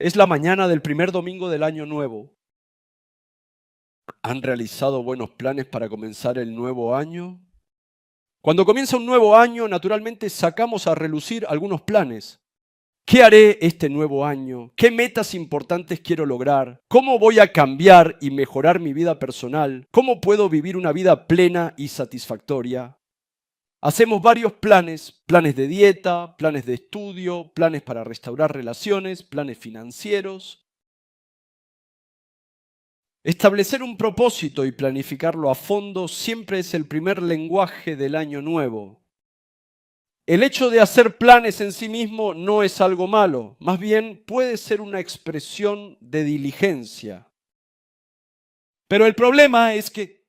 Es la mañana del primer domingo del año nuevo. ¿Han realizado buenos planes para comenzar el nuevo año? Cuando comienza un nuevo año, naturalmente sacamos a relucir algunos planes. ¿Qué haré este nuevo año? ¿Qué metas importantes quiero lograr? ¿Cómo voy a cambiar y mejorar mi vida personal? ¿Cómo puedo vivir una vida plena y satisfactoria? Hacemos varios planes, planes de dieta, planes de estudio, planes para restaurar relaciones, planes financieros. Establecer un propósito y planificarlo a fondo siempre es el primer lenguaje del año nuevo. El hecho de hacer planes en sí mismo no es algo malo, más bien puede ser una expresión de diligencia. Pero el problema es que,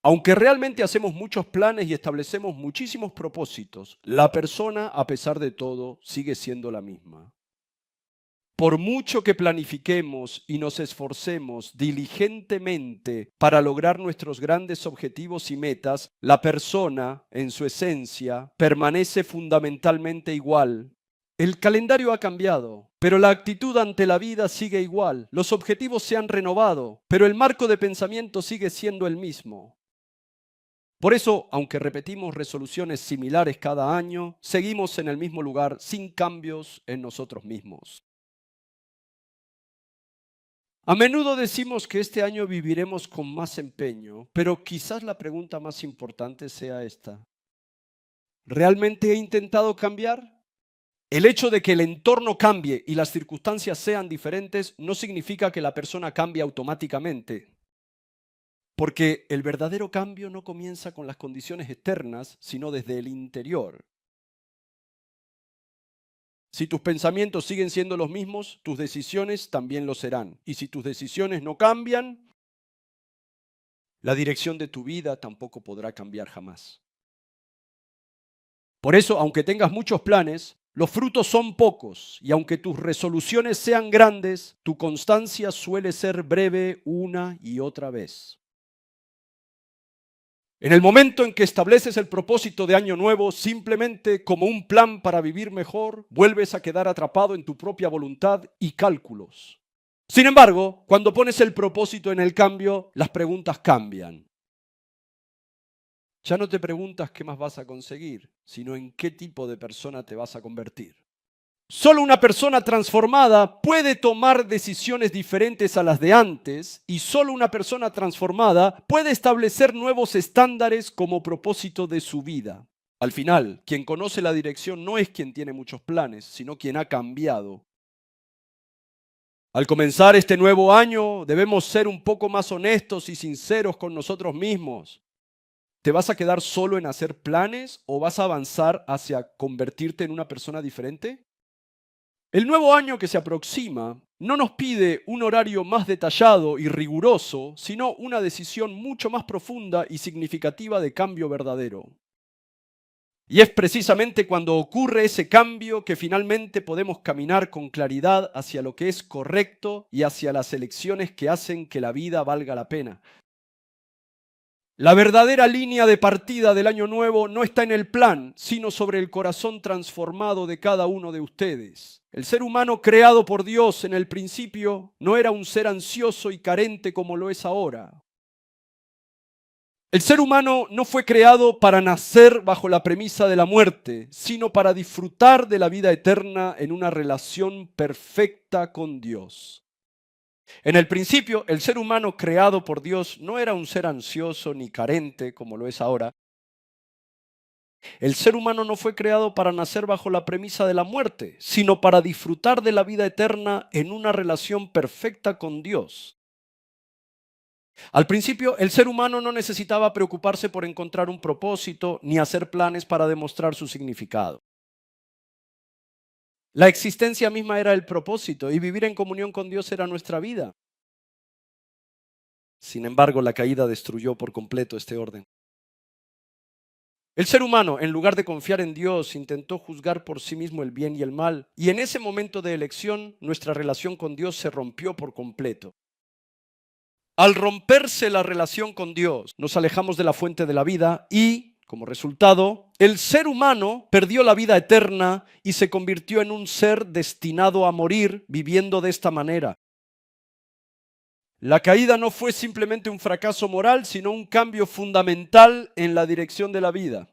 aunque realmente hacemos muchos planes y establecemos muchísimos propósitos, la persona, a pesar de todo, sigue siendo la misma. Por mucho que planifiquemos y nos esforcemos diligentemente para lograr nuestros grandes objetivos y metas, la persona, en su esencia, permanece fundamentalmente igual. El calendario ha cambiado, pero la actitud ante la vida sigue igual. Los objetivos se han renovado, pero el marco de pensamiento sigue siendo el mismo. Por eso, aunque repetimos resoluciones similares cada año, seguimos en el mismo lugar sin cambios en nosotros mismos. A menudo decimos que este año viviremos con más empeño, pero quizás la pregunta más importante sea esta. ¿Realmente he intentado cambiar? El hecho de que el entorno cambie y las circunstancias sean diferentes no significa que la persona cambie automáticamente, porque el verdadero cambio no comienza con las condiciones externas, sino desde el interior. Si tus pensamientos siguen siendo los mismos, tus decisiones también lo serán. Y si tus decisiones no cambian, la dirección de tu vida tampoco podrá cambiar jamás. Por eso, aunque tengas muchos planes, los frutos son pocos y aunque tus resoluciones sean grandes, tu constancia suele ser breve una y otra vez. En el momento en que estableces el propósito de año nuevo simplemente como un plan para vivir mejor, vuelves a quedar atrapado en tu propia voluntad y cálculos. Sin embargo, cuando pones el propósito en el cambio, las preguntas cambian. Ya no te preguntas qué más vas a conseguir, sino en qué tipo de persona te vas a convertir. Solo una persona transformada puede tomar decisiones diferentes a las de antes y solo una persona transformada puede establecer nuevos estándares como propósito de su vida. Al final, quien conoce la dirección no es quien tiene muchos planes, sino quien ha cambiado. Al comenzar este nuevo año, debemos ser un poco más honestos y sinceros con nosotros mismos. ¿Te vas a quedar solo en hacer planes o vas a avanzar hacia convertirte en una persona diferente? El nuevo año que se aproxima no nos pide un horario más detallado y riguroso, sino una decisión mucho más profunda y significativa de cambio verdadero. Y es precisamente cuando ocurre ese cambio que finalmente podemos caminar con claridad hacia lo que es correcto y hacia las elecciones que hacen que la vida valga la pena. La verdadera línea de partida del año nuevo no está en el plan, sino sobre el corazón transformado de cada uno de ustedes. El ser humano creado por Dios en el principio no era un ser ansioso y carente como lo es ahora. El ser humano no fue creado para nacer bajo la premisa de la muerte, sino para disfrutar de la vida eterna en una relación perfecta con Dios. En el principio, el ser humano creado por Dios no era un ser ansioso ni carente como lo es ahora. El ser humano no fue creado para nacer bajo la premisa de la muerte, sino para disfrutar de la vida eterna en una relación perfecta con Dios. Al principio, el ser humano no necesitaba preocuparse por encontrar un propósito ni hacer planes para demostrar su significado. La existencia misma era el propósito y vivir en comunión con Dios era nuestra vida. Sin embargo, la caída destruyó por completo este orden. El ser humano, en lugar de confiar en Dios, intentó juzgar por sí mismo el bien y el mal, y en ese momento de elección, nuestra relación con Dios se rompió por completo. Al romperse la relación con Dios, nos alejamos de la fuente de la vida y Como resultado, el ser humano perdió la vida eterna y se convirtió en un ser destinado a morir viviendo de esta manera. La caída no fue simplemente un fracaso moral, sino un cambio fundamental en la dirección de la vida.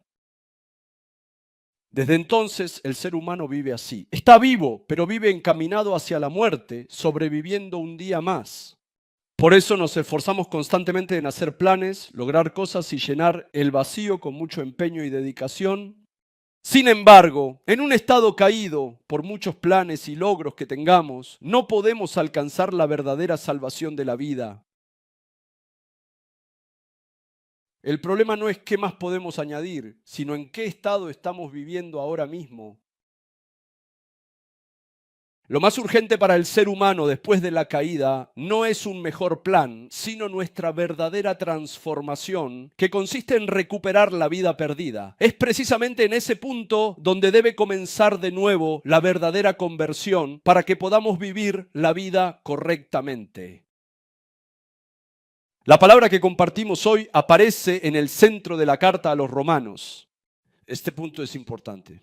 Desde entonces el ser humano vive así. Está vivo, pero vive encaminado hacia la muerte, sobreviviendo un día más. Por eso nos esforzamos constantemente en hacer planes, lograr cosas y llenar el vacío con mucho empeño y dedicación. Sin embargo, en un estado caído, por muchos planes y logros que tengamos, no podemos alcanzar la verdadera salvación de la vida. El problema no es qué más podemos añadir, sino en qué estado estamos viviendo ahora mismo. Lo más urgente para el ser humano después de la caída no es un mejor plan, sino nuestra verdadera transformación, que consiste en recuperar la vida perdida. Es precisamente en ese punto donde debe comenzar de nuevo la verdadera conversión para que podamos vivir la vida correctamente. La palabra que compartimos hoy aparece en el centro de la carta a los romanos. Este punto es importante.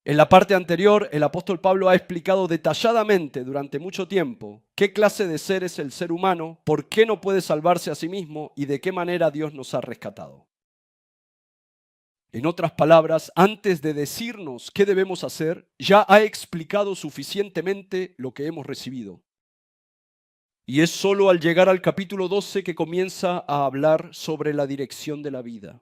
En la parte anterior, el apóstol Pablo ha explicado detalladamente durante mucho tiempo qué clase de ser es el ser humano, por qué no puede salvarse a sí mismo y de qué manera Dios nos ha rescatado. En otras palabras, antes de decirnos qué debemos hacer, ya ha explicado suficientemente lo que hemos recibido. Y es solo al llegar al capítulo 12 que comienza a hablar sobre la dirección de la vida.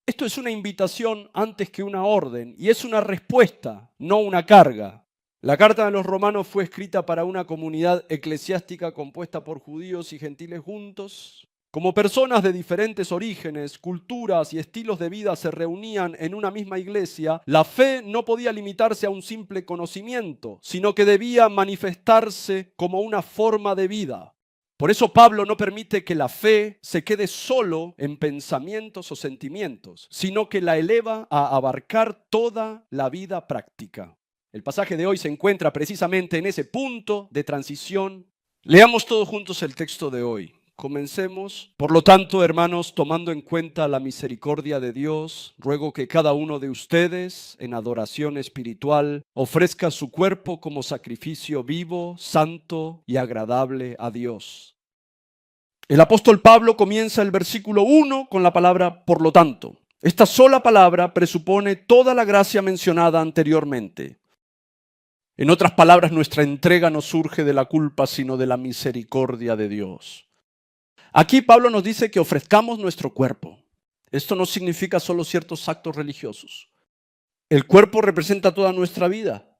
Esto es una invitación antes que una orden y es una respuesta, no una carga. La carta de los romanos fue escrita para una comunidad eclesiástica compuesta por judíos y gentiles juntos. Como personas de diferentes orígenes, culturas y estilos de vida se reunían en una misma iglesia, la fe no podía limitarse a un simple conocimiento, sino que debía manifestarse como una forma de vida. Por eso Pablo no permite que la fe se quede solo en pensamientos o sentimientos, sino que la eleva a abarcar toda la vida práctica. El pasaje de hoy se encuentra precisamente en ese punto de transición. Leamos todos juntos el texto de hoy. Comencemos. Por lo tanto, hermanos, tomando en cuenta la misericordia de Dios, ruego que cada uno de ustedes, en adoración espiritual, ofrezca su cuerpo como sacrificio vivo, santo y agradable a Dios. El apóstol Pablo comienza el versículo 1 con la palabra por lo tanto. Esta sola palabra presupone toda la gracia mencionada anteriormente. En otras palabras, nuestra entrega no surge de la culpa, sino de la misericordia de Dios. Aquí Pablo nos dice que ofrezcamos nuestro cuerpo. Esto no significa solo ciertos actos religiosos. El cuerpo representa toda nuestra vida.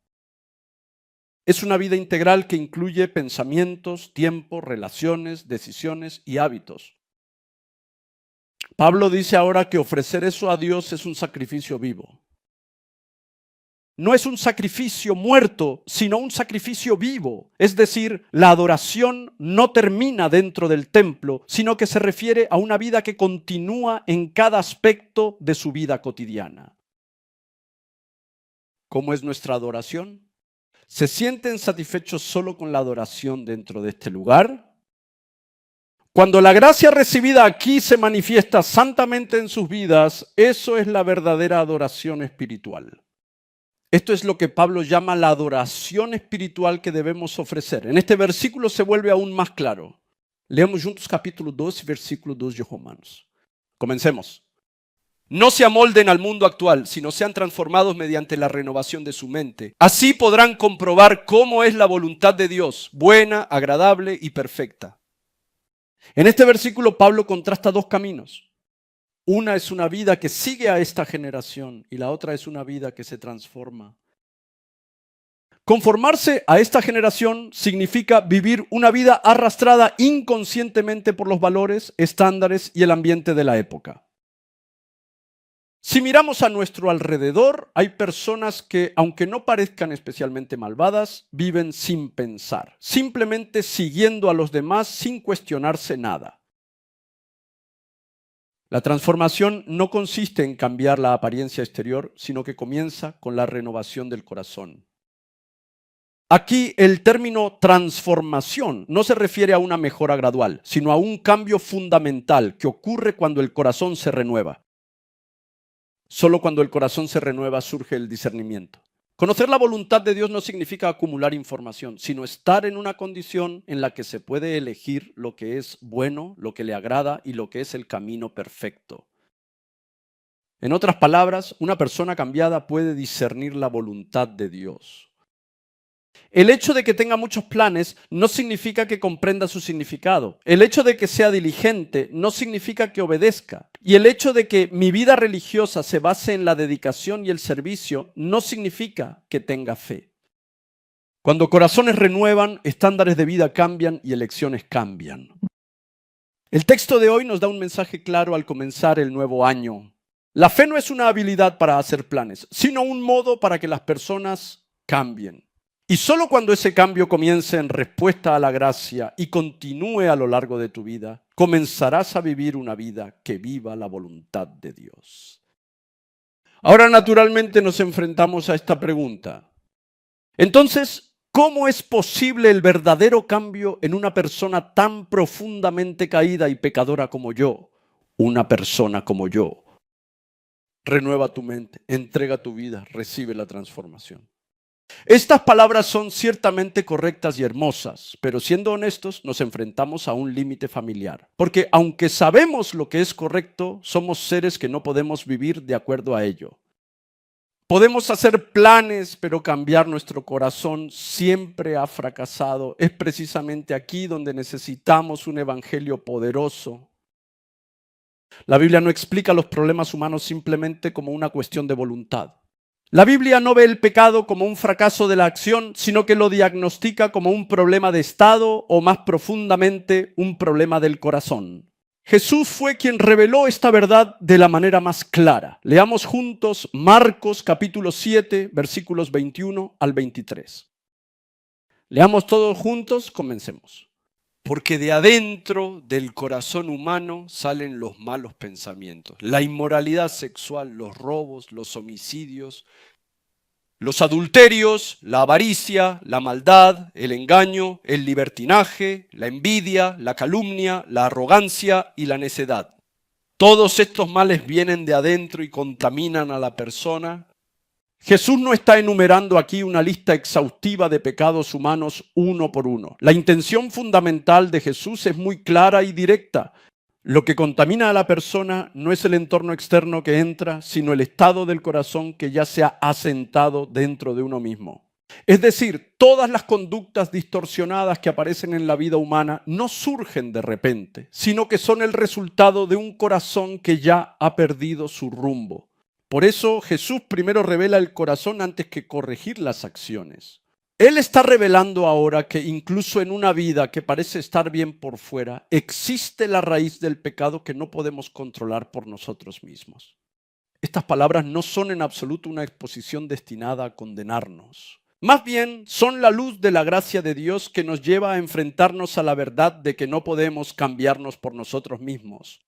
Es una vida integral que incluye pensamientos, tiempo, relaciones, decisiones y hábitos. Pablo dice ahora que ofrecer eso a Dios es un sacrificio vivo. No es un sacrificio muerto, sino un sacrificio vivo. Es decir, la adoración no termina dentro del templo, sino que se refiere a una vida que continúa en cada aspecto de su vida cotidiana. ¿Cómo es nuestra adoración? ¿Se sienten satisfechos solo con la adoración dentro de este lugar? Cuando la gracia recibida aquí se manifiesta santamente en sus vidas, eso es la verdadera adoración espiritual. Esto es lo que Pablo llama la adoración espiritual que debemos ofrecer. En este versículo se vuelve aún más claro. Leamos juntos capítulo 12, versículo 2 de Romanos. Comencemos. No se amolden al mundo actual, sino sean transformados mediante la renovación de su mente. Así podrán comprobar cómo es la voluntad de Dios, buena, agradable y perfecta. En este versículo Pablo contrasta dos caminos. Una es una vida que sigue a esta generación y la otra es una vida que se transforma. Conformarse a esta generación significa vivir una vida arrastrada inconscientemente por los valores, estándares y el ambiente de la época. Si miramos a nuestro alrededor, hay personas que, aunque no parezcan especialmente malvadas, viven sin pensar, simplemente siguiendo a los demás sin cuestionarse nada. La transformación no consiste en cambiar la apariencia exterior, sino que comienza con la renovación del corazón. Aquí el término transformación no se refiere a una mejora gradual, sino a un cambio fundamental que ocurre cuando el corazón se renueva. Solo cuando el corazón se renueva surge el discernimiento. Conocer la voluntad de Dios no significa acumular información, sino estar en una condición en la que se puede elegir lo que es bueno, lo que le agrada y lo que es el camino perfecto. En otras palabras, una persona cambiada puede discernir la voluntad de Dios. El hecho de que tenga muchos planes no significa que comprenda su significado. El hecho de que sea diligente no significa que obedezca. Y el hecho de que mi vida religiosa se base en la dedicación y el servicio no significa que tenga fe. Cuando corazones renuevan, estándares de vida cambian y elecciones cambian. El texto de hoy nos da un mensaje claro al comenzar el nuevo año. La fe no es una habilidad para hacer planes, sino un modo para que las personas cambien. Y solo cuando ese cambio comience en respuesta a la gracia y continúe a lo largo de tu vida, comenzarás a vivir una vida que viva la voluntad de Dios. Ahora, naturalmente, nos enfrentamos a esta pregunta. Entonces, ¿cómo es posible el verdadero cambio en una persona tan profundamente caída y pecadora como yo? Una persona como yo. Renueva tu mente, entrega tu vida, recibe la transformación. Estas palabras son ciertamente correctas y hermosas, pero siendo honestos nos enfrentamos a un límite familiar. Porque aunque sabemos lo que es correcto, somos seres que no podemos vivir de acuerdo a ello. Podemos hacer planes, pero cambiar nuestro corazón siempre ha fracasado. Es precisamente aquí donde necesitamos un evangelio poderoso. La Biblia no explica los problemas humanos simplemente como una cuestión de voluntad. La Biblia no ve el pecado como un fracaso de la acción, sino que lo diagnostica como un problema de estado o más profundamente un problema del corazón. Jesús fue quien reveló esta verdad de la manera más clara. Leamos juntos Marcos capítulo 7, versículos 21 al 23. Leamos todos juntos, comencemos. Porque de adentro del corazón humano salen los malos pensamientos, la inmoralidad sexual, los robos, los homicidios, los adulterios, la avaricia, la maldad, el engaño, el libertinaje, la envidia, la calumnia, la arrogancia y la necedad. Todos estos males vienen de adentro y contaminan a la persona. Jesús no está enumerando aquí una lista exhaustiva de pecados humanos uno por uno. La intención fundamental de Jesús es muy clara y directa. Lo que contamina a la persona no es el entorno externo que entra, sino el estado del corazón que ya se ha asentado dentro de uno mismo. Es decir, todas las conductas distorsionadas que aparecen en la vida humana no surgen de repente, sino que son el resultado de un corazón que ya ha perdido su rumbo. Por eso Jesús primero revela el corazón antes que corregir las acciones. Él está revelando ahora que incluso en una vida que parece estar bien por fuera, existe la raíz del pecado que no podemos controlar por nosotros mismos. Estas palabras no son en absoluto una exposición destinada a condenarnos. Más bien son la luz de la gracia de Dios que nos lleva a enfrentarnos a la verdad de que no podemos cambiarnos por nosotros mismos.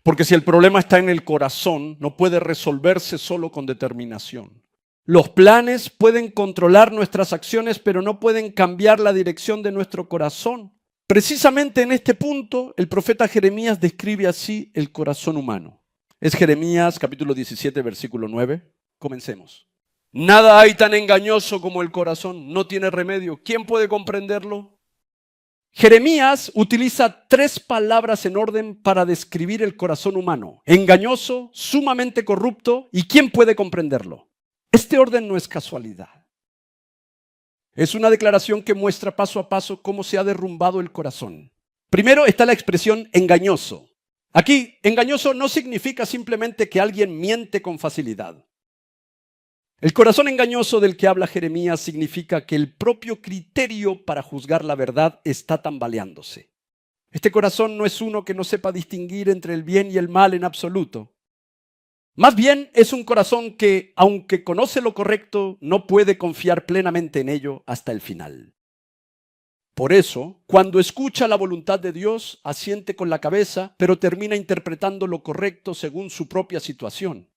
Porque si el problema está en el corazón, no puede resolverse solo con determinación. Los planes pueden controlar nuestras acciones, pero no pueden cambiar la dirección de nuestro corazón. Precisamente en este punto, el profeta Jeremías describe así el corazón humano. Es Jeremías capítulo 17, versículo 9. Comencemos. Nada hay tan engañoso como el corazón, no tiene remedio. ¿Quién puede comprenderlo? Jeremías utiliza 3 palabras en orden para describir el corazón humano: engañoso, sumamente corrupto y ¿quién puede comprenderlo? Este orden no es casualidad. Es una declaración que muestra paso a paso cómo se ha derrumbado el corazón. Primero está la expresión engañoso. Aquí, engañoso no significa simplemente que alguien miente con facilidad. El corazón engañoso del que habla Jeremías significa que el propio criterio para juzgar la verdad está tambaleándose. Este corazón no es uno que no sepa distinguir entre el bien y el mal en absoluto. Más bien es un corazón que, aunque conoce lo correcto, no puede confiar plenamente en ello hasta el final. Por eso, cuando escucha la voluntad de Dios, asiente con la cabeza, pero termina interpretando lo correcto según su propia situación.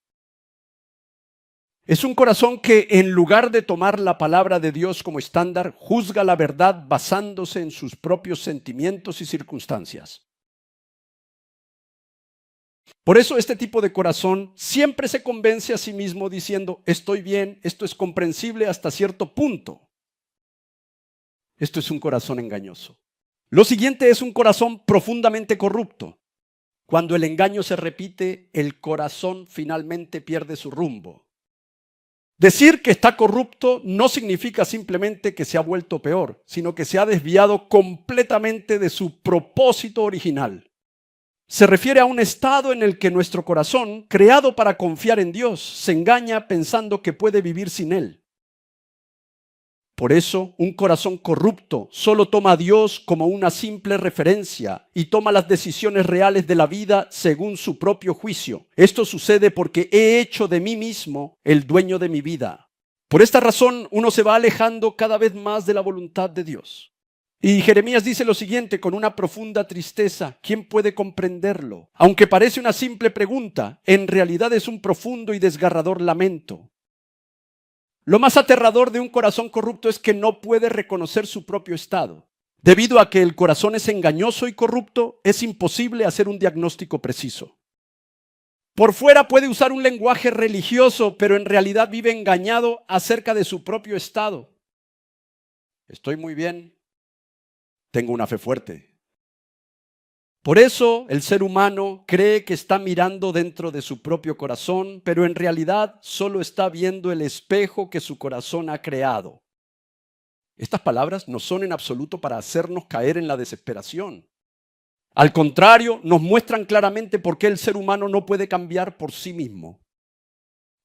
Es un corazón que en lugar de tomar la palabra de Dios como estándar, juzga la verdad basándose en sus propios sentimientos y circunstancias. Por eso este tipo de corazón siempre se convence a sí mismo diciendo, estoy bien, esto es comprensible hasta cierto punto. Esto es un corazón engañoso. Lo siguiente es un corazón profundamente corrupto. Cuando el engaño se repite, el corazón finalmente pierde su rumbo. Decir que está corrupto no significa simplemente que se ha vuelto peor, sino que se ha desviado completamente de su propósito original. Se refiere a un estado en el que nuestro corazón, creado para confiar en Dios, se engaña pensando que puede vivir sin Él. Por eso, un corazón corrupto solo toma a Dios como una simple referencia y toma las decisiones reales de la vida según su propio juicio. Esto sucede porque he hecho de mí mismo el dueño de mi vida. Por esta razón, uno se va alejando cada vez más de la voluntad de Dios. Y Jeremías dice lo siguiente con una profunda tristeza. ¿Quién puede comprenderlo? Aunque parece una simple pregunta, en realidad es un profundo y desgarrador lamento. Lo más aterrador de un corazón corrupto es que no puede reconocer su propio estado. Debido a que el corazón es engañoso y corrupto, es imposible hacer un diagnóstico preciso. Por fuera puede usar un lenguaje religioso, pero en realidad vive engañado acerca de su propio estado. Estoy muy bien. Tengo una fe fuerte. Por eso el ser humano cree que está mirando dentro de su propio corazón, pero en realidad solo está viendo el espejo que su corazón ha creado. Estas palabras no son en absoluto para hacernos caer en la desesperación. Al contrario, nos muestran claramente por qué el ser humano no puede cambiar por sí mismo.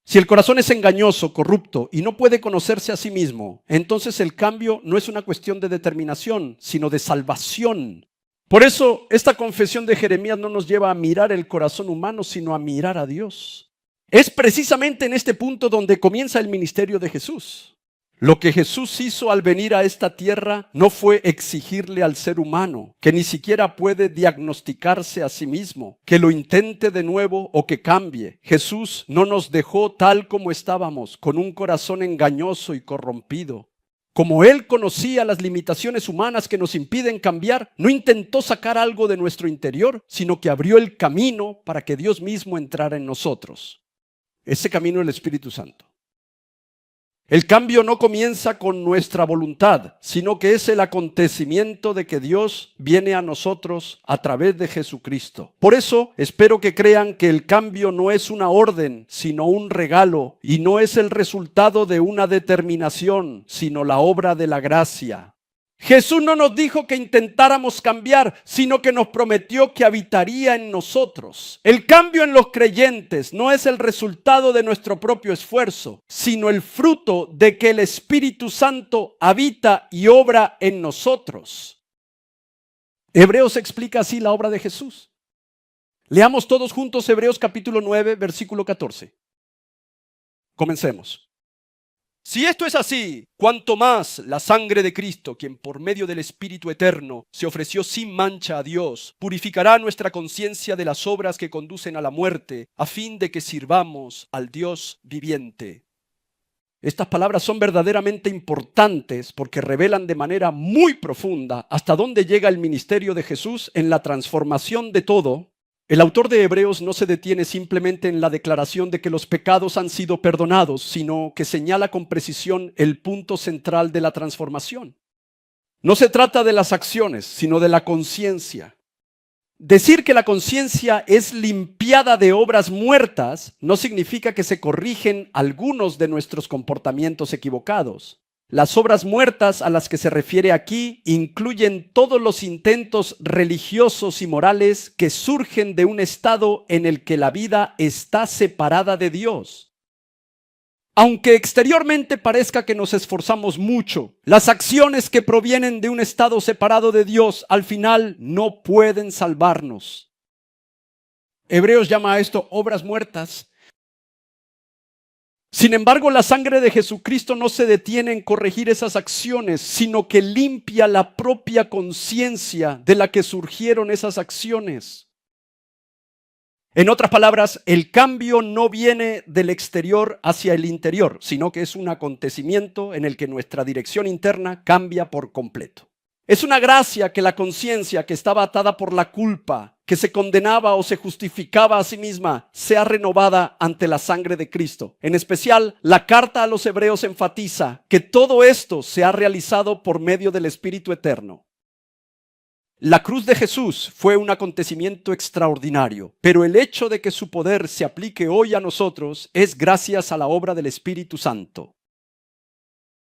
Si el corazón es engañoso, corrupto y no puede conocerse a sí mismo, entonces el cambio no es una cuestión de determinación, sino de salvación. Por eso, esta confesión de Jeremías no nos lleva a mirar el corazón humano, sino a mirar a Dios. Es precisamente en este punto donde comienza el ministerio de Jesús. Lo que Jesús hizo al venir a esta tierra no fue exigirle al ser humano, que ni siquiera puede diagnosticarse a sí mismo, que lo intente de nuevo o que cambie. Jesús no nos dejó tal como estábamos, con un corazón engañoso y corrompido. Como Él conocía las limitaciones humanas que nos impiden cambiar, no intentó sacar algo de nuestro interior, sino que abrió el camino para que Dios mismo entrara en nosotros. Ese camino es el Espíritu Santo. El cambio no comienza con nuestra voluntad, sino que es el acontecimiento de que Dios viene a nosotros a través de Jesucristo. Por eso espero que crean que el cambio no es una orden, sino un regalo, y no es el resultado de una determinación, sino la obra de la gracia. Jesús no nos dijo que intentáramos cambiar, sino que nos prometió que habitaría en nosotros. El cambio en los creyentes no es el resultado de nuestro propio esfuerzo, sino el fruto de que el Espíritu Santo habita y obra en nosotros. Hebreos explica así la obra de Jesús. Leamos todos juntos Hebreos capítulo 9, versículo 14. Comencemos. Si esto es así, cuanto más la sangre de Cristo, quien por medio del Espíritu Eterno se ofreció sin mancha a Dios, purificará nuestra conciencia de las obras que conducen a la muerte, a fin de que sirvamos al Dios viviente. Estas palabras son verdaderamente importantes porque revelan de manera muy profunda hasta dónde llega el ministerio de Jesús en la transformación de todo. El autor de Hebreos no se detiene simplemente en la declaración de que los pecados han sido perdonados, sino que señala con precisión el punto central de la transformación. No se trata de las acciones, sino de la conciencia. Decir que la conciencia es limpiada de obras muertas no significa que se corrigen algunos de nuestros comportamientos equivocados. Las obras muertas a las que se refiere aquí incluyen todos los intentos religiosos y morales que surgen de un estado en el que la vida está separada de Dios. Aunque exteriormente parezca que nos esforzamos mucho, las acciones que provienen de un estado separado de Dios al final no pueden salvarnos. Hebreos llama a esto obras muertas. Sin embargo, la sangre de Jesucristo no se detiene en corregir esas acciones, sino que limpia la propia conciencia de la que surgieron esas acciones. En otras palabras, el cambio no viene del exterior hacia el interior, sino que es un acontecimiento en el que nuestra dirección interna cambia por completo. Es una gracia que la conciencia que estaba atada por la culpa, que se condenaba o se justificaba a sí misma, sea renovada ante la sangre de Cristo. En especial, la carta a los Hebreos enfatiza que todo esto se ha realizado por medio del Espíritu Eterno. La cruz de Jesús fue un acontecimiento extraordinario, pero el hecho de que su poder se aplique hoy a nosotros es gracias a la obra del Espíritu Santo.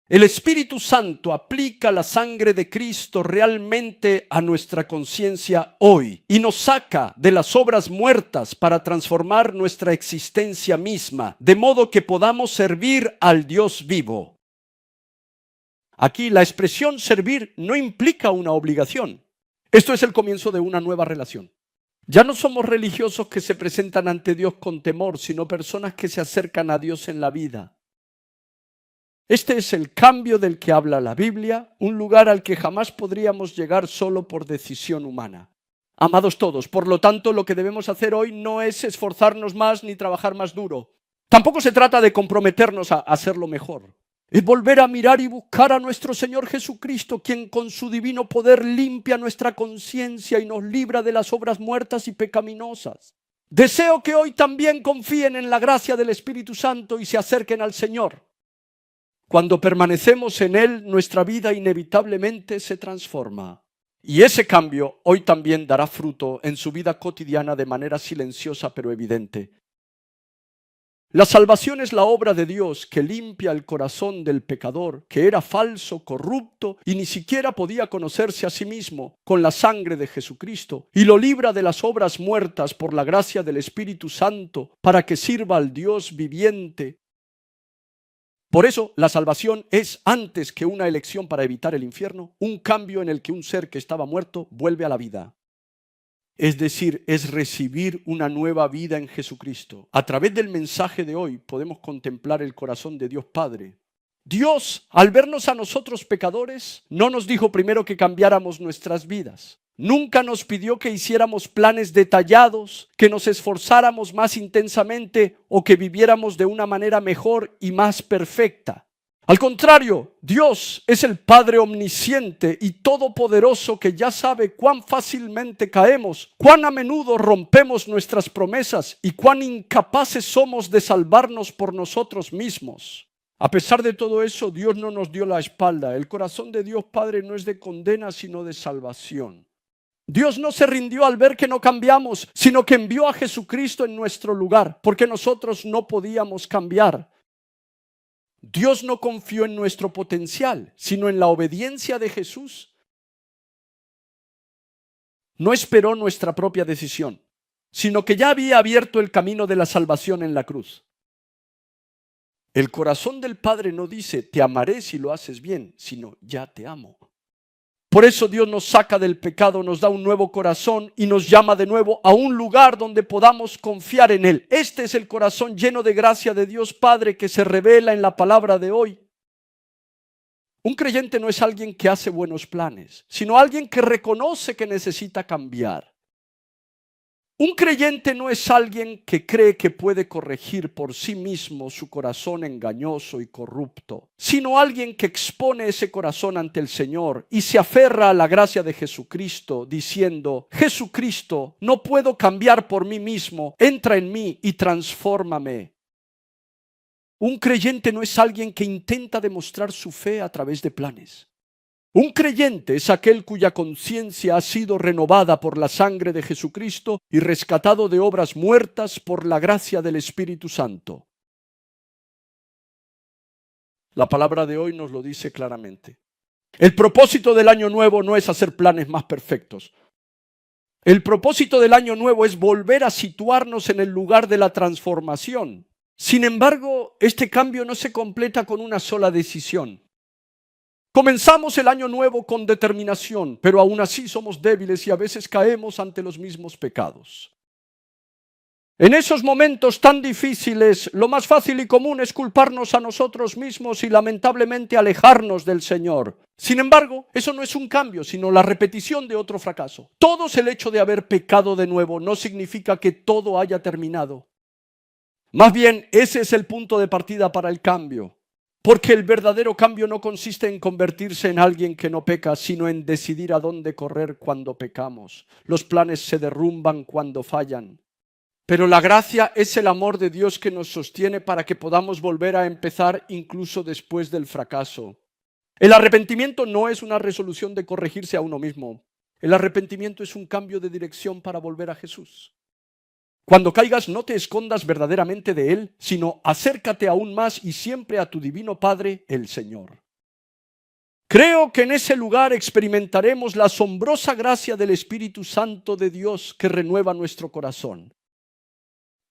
El Espíritu Santo aplica la sangre de Cristo realmente a nuestra conciencia hoy y nos saca de las obras muertas para transformar nuestra existencia misma, de modo que podamos servir al Dios vivo. Aquí la expresión servir no implica una obligación. Esto es el comienzo de una nueva relación. Ya no somos religiosos que se presentan ante Dios con temor, sino personas que se acercan a Dios en la vida. Este es el cambio del que habla la Biblia, un lugar al que jamás podríamos llegar solo por decisión humana. Amados todos, por lo tanto, lo que debemos hacer hoy no es esforzarnos más ni trabajar más duro. Tampoco se trata de comprometernos a hacerlo mejor. Es volver a mirar y buscar a nuestro Señor Jesucristo, quien con su divino poder limpia nuestra conciencia y nos libra de las obras muertas y pecaminosas. Deseo que hoy también confíen en la gracia del Espíritu Santo y se acerquen al Señor. Cuando permanecemos en Él, nuestra vida inevitablemente se transforma. Y ese cambio hoy también dará fruto en su vida cotidiana de manera silenciosa pero evidente. La salvación es la obra de Dios que limpia el corazón del pecador, que era falso, corrupto y ni siquiera podía conocerse a sí mismo, con la sangre de Jesucristo, y lo libra de las obras muertas por la gracia del Espíritu Santo para que sirva al Dios viviente. Por eso, la salvación es, antes que una elección para evitar el infierno, un cambio en el que un ser que estaba muerto vuelve a la vida. Es decir, es recibir una nueva vida en Jesucristo. A través del mensaje de hoy podemos contemplar el corazón de Dios Padre. Dios, al vernos a nosotros pecadores, no nos dijo primero que cambiáramos nuestras vidas. Nunca nos pidió que hiciéramos planes detallados, que nos esforzáramos más intensamente o que viviéramos de una manera mejor y más perfecta. Al contrario, Dios es el Padre omnisciente y todopoderoso que ya sabe cuán fácilmente caemos, cuán a menudo rompemos nuestras promesas y cuán incapaces somos de salvarnos por nosotros mismos. A pesar de todo eso, Dios no nos dio la espalda. El corazón de Dios Padre no es de condena, sino de salvación. Dios no se rindió al ver que no cambiamos, sino que envió a Jesucristo en nuestro lugar, porque nosotros no podíamos cambiar. Dios no confió en nuestro potencial, sino en la obediencia de Jesús. No esperó nuestra propia decisión, sino que ya había abierto el camino de la salvación en la cruz. El corazón del Padre no dice, te amaré si lo haces bien, sino ya te amo. Por eso Dios nos saca del pecado, nos da un nuevo corazón y nos llama de nuevo a un lugar donde podamos confiar en Él. Este es el corazón lleno de gracia de Dios Padre que se revela en la palabra de hoy. Un creyente no es alguien que hace buenos planes, sino alguien que reconoce que necesita cambiar. Un creyente no es alguien que cree que puede corregir por sí mismo su corazón engañoso y corrupto, sino alguien que expone ese corazón ante el Señor y se aferra a la gracia de Jesucristo, diciendo, Jesucristo, no puedo cambiar por mí mismo, entra en mí y transfórmame. Un creyente no es alguien que intenta demostrar su fe a través de planes. Un creyente es aquel cuya conciencia ha sido renovada por la sangre de Jesucristo y rescatado de obras muertas por la gracia del Espíritu Santo. La palabra de hoy nos lo dice claramente. El propósito del año nuevo no es hacer planes más perfectos. El propósito del año nuevo es volver a situarnos en el lugar de la transformación. Sin embargo, este cambio no se completa con una sola decisión. Comenzamos el año nuevo con determinación, pero aún así somos débiles y a veces caemos ante los mismos pecados. En esos momentos tan difíciles, lo más fácil y común es culparnos a nosotros mismos y lamentablemente alejarnos del Señor. Sin embargo, eso no es un cambio, sino la repetición de otro fracaso. Todos el hecho de haber pecado de nuevo no significa que todo haya terminado. Más bien, ese es el punto de partida para el cambio. Porque el verdadero cambio no consiste en convertirse en alguien que no peca, sino en decidir a dónde correr cuando pecamos. Los planes se derrumban cuando fallan. Pero la gracia es el amor de Dios que nos sostiene para que podamos volver a empezar incluso después del fracaso. El arrepentimiento no es una resolución de corregirse a uno mismo. El arrepentimiento es un cambio de dirección para volver a Jesús. Cuando caigas, no te escondas verdaderamente de Él, sino acércate aún más y siempre a tu divino Padre, el Señor. Creo que en ese lugar experimentaremos la asombrosa gracia del Espíritu Santo de Dios que renueva nuestro corazón.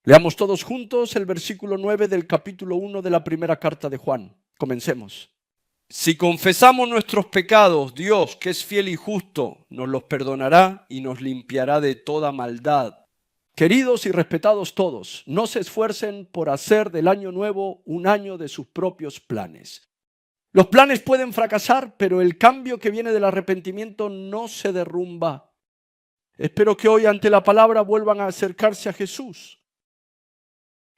Leamos todos juntos el versículo 9 del capítulo 1 de la primera carta de Juan. Comencemos. Si confesamos nuestros pecados, Dios, que es fiel y justo, nos los perdonará y nos limpiará de toda maldad. Queridos y respetados todos, no se esfuercen por hacer del año nuevo un año de sus propios planes. Los planes pueden fracasar, pero el cambio que viene del arrepentimiento no se derrumba. Espero que hoy ante la palabra vuelvan a acercarse a Jesús.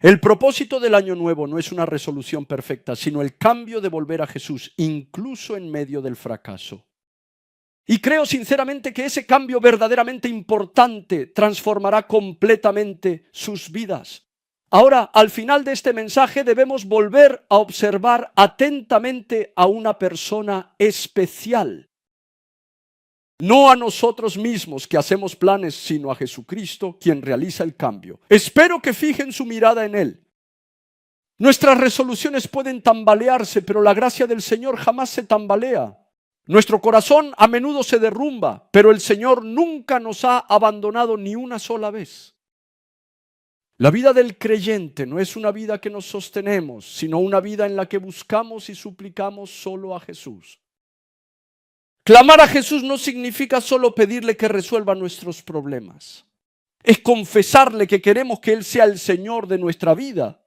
El propósito del año nuevo no es una resolución perfecta, sino el cambio de volver a Jesús, incluso en medio del fracaso. Y creo sinceramente que ese cambio verdaderamente importante transformará completamente sus vidas. Ahora, al final de este mensaje debemos volver a observar atentamente a una persona especial. No a nosotros mismos que hacemos planes, sino a Jesucristo, quien realiza el cambio. Espero que fijen su mirada en Él. Nuestras resoluciones pueden tambalearse, pero la gracia del Señor jamás se tambalea. Nuestro corazón a menudo se derrumba, pero el Señor nunca nos ha abandonado ni una sola vez. La vida del creyente no es una vida que nos sostenemos, sino una vida en la que buscamos y suplicamos solo a Jesús. Clamar a Jesús no significa solo pedirle que resuelva nuestros problemas. Es confesarle que queremos que Él sea el Señor de nuestra vida.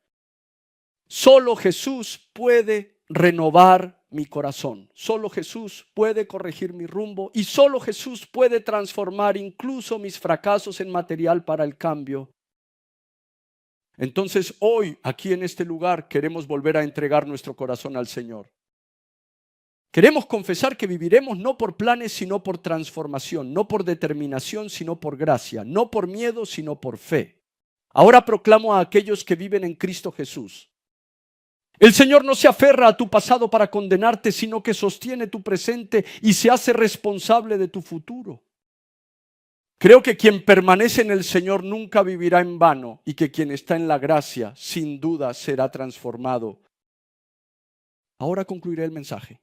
Solo Jesús puede renovar mi corazón. Solo Jesús puede corregir mi rumbo y solo Jesús puede transformar incluso mis fracasos en material para el cambio. Entonces hoy, aquí en este lugar, queremos volver a entregar nuestro corazón al Señor. Queremos confesar que viviremos no por planes, sino por transformación, no por determinación, sino por gracia, no por miedo, sino por fe. Ahora proclamo a aquellos que viven en Cristo Jesús. El Señor no se aferra a tu pasado para condenarte, sino que sostiene tu presente y se hace responsable de tu futuro. Creo que quien permanece en el Señor nunca vivirá en vano y que quien está en la gracia, sin duda, será transformado. Ahora concluiré el mensaje.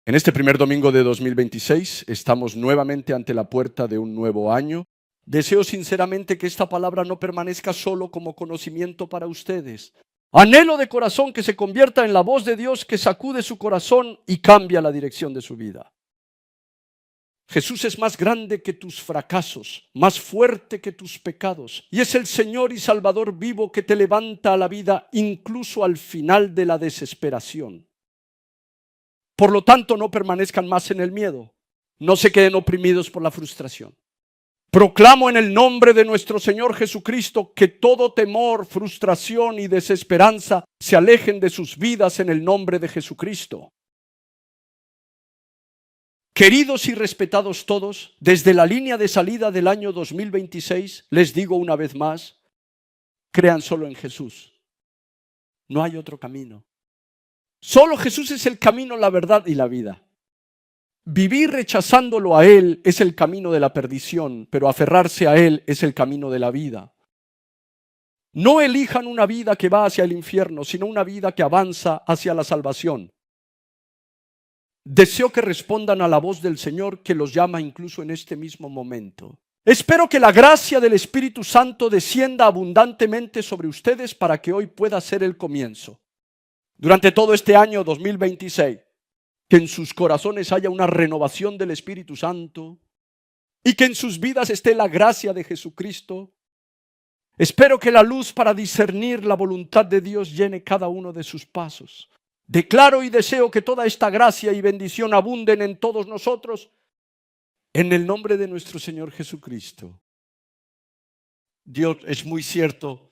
En este primer domingo de 2026 estamos nuevamente ante la puerta de un nuevo año. Deseo sinceramente que esta palabra no permanezca solo como conocimiento para ustedes. Anhelo de corazón que se convierta en la voz de Dios que sacude su corazón y cambia la dirección de su vida. Jesús es más grande que tus fracasos, más fuerte que tus pecados, y es el Señor y Salvador vivo que te levanta a la vida incluso al final de la desesperación. Por lo tanto, no permanezcan más en el miedo. No se queden oprimidos por la frustración. Proclamo en el nombre de nuestro Señor Jesucristo que todo temor, frustración y desesperanza se alejen de sus vidas en el nombre de Jesucristo. Queridos y respetados todos, desde la línea de salida del año 2026, les digo una vez más, crean solo en Jesús. No hay otro camino. Solo Jesús es el camino, la verdad y la vida. Vivir rechazándolo a Él es el camino de la perdición, pero aferrarse a Él es el camino de la vida. No elijan una vida que va hacia el infierno, sino una vida que avanza hacia la salvación. Deseo que respondan a la voz del Señor que los llama incluso en este mismo momento. Espero que la gracia del Espíritu Santo descienda abundantemente sobre ustedes para que hoy pueda ser el comienzo. Durante todo este año 2026, que en sus corazones haya una renovación del Espíritu Santo y que en sus vidas esté la gracia de Jesucristo Espero que la luz para discernir la voluntad de Dios llene cada uno de sus pasos. Declaro y deseo que toda esta gracia y bendición abunden en todos nosotros, en el nombre de nuestro Señor Jesucristo. Dios es muy cierto.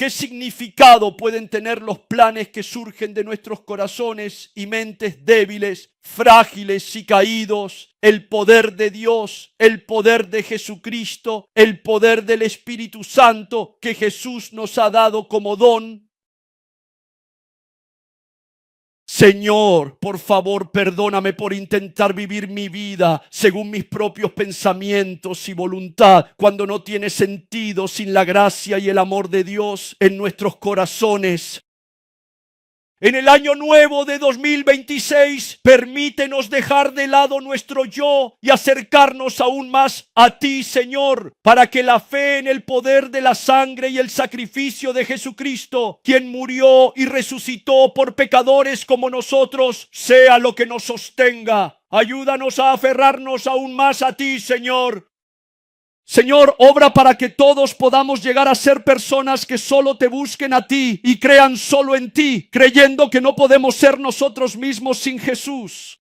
¿Qué significado pueden tener los planes que surgen de nuestros corazones y mentes débiles, frágiles y caídos? El poder de Dios, el poder de Jesucristo, el poder del Espíritu Santo que Jesús nos ha dado como don. Señor, por favor, perdóname por intentar vivir mi vida según mis propios pensamientos y voluntad, cuando no tiene sentido sin la gracia y el amor de Dios en nuestros corazones. En el año nuevo de 2026, permítenos dejar de lado nuestro yo y acercarnos aún más a ti, Señor, para que la fe en el poder de la sangre y el sacrificio de Jesucristo, quien murió y resucitó por pecadores como nosotros, sea lo que nos sostenga. Ayúdanos a aferrarnos aún más a ti, Señor. Señor, obra para que todos podamos llegar a ser personas que solo te busquen a ti y crean solo en ti, creyendo que no podemos ser nosotros mismos sin Jesús.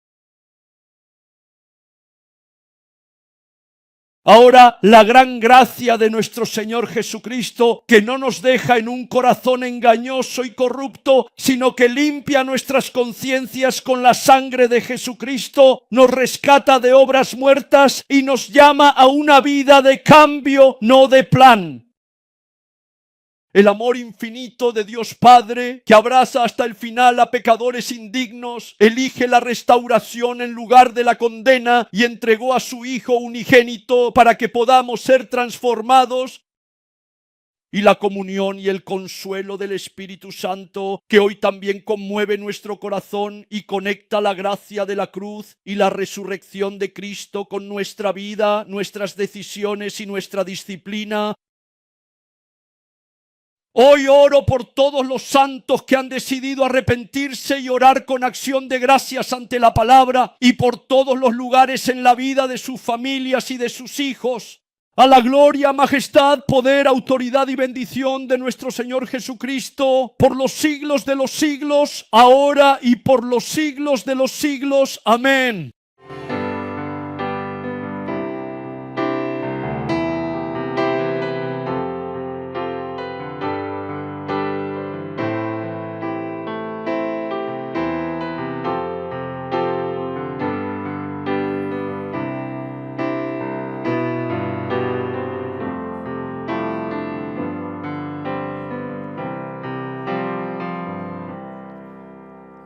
Ahora, la gran gracia de nuestro Señor Jesucristo, que no nos deja en un corazón engañoso y corrupto, sino que limpia nuestras conciencias con la sangre de Jesucristo, nos rescata de obras muertas y nos llama a una vida de cambio, no de plan. El amor infinito de Dios Padre, que abraza hasta el final a pecadores indignos, elige la restauración en lugar de la condena y entregó a su Hijo unigénito para que podamos ser transformados. Y la comunión y el consuelo del Espíritu Santo, que hoy también conmueve nuestro corazón y conecta la gracia de la cruz y la resurrección de Cristo con nuestra vida, nuestras decisiones y nuestra disciplina. Hoy oro por todos los santos que han decidido arrepentirse y orar con acción de gracias ante la palabra, y por todos los lugares en la vida de sus familias y de sus hijos. A la gloria, majestad, poder, autoridad y bendición de nuestro Señor Jesucristo, por los siglos de los siglos, ahora y por los siglos de los siglos. Amén.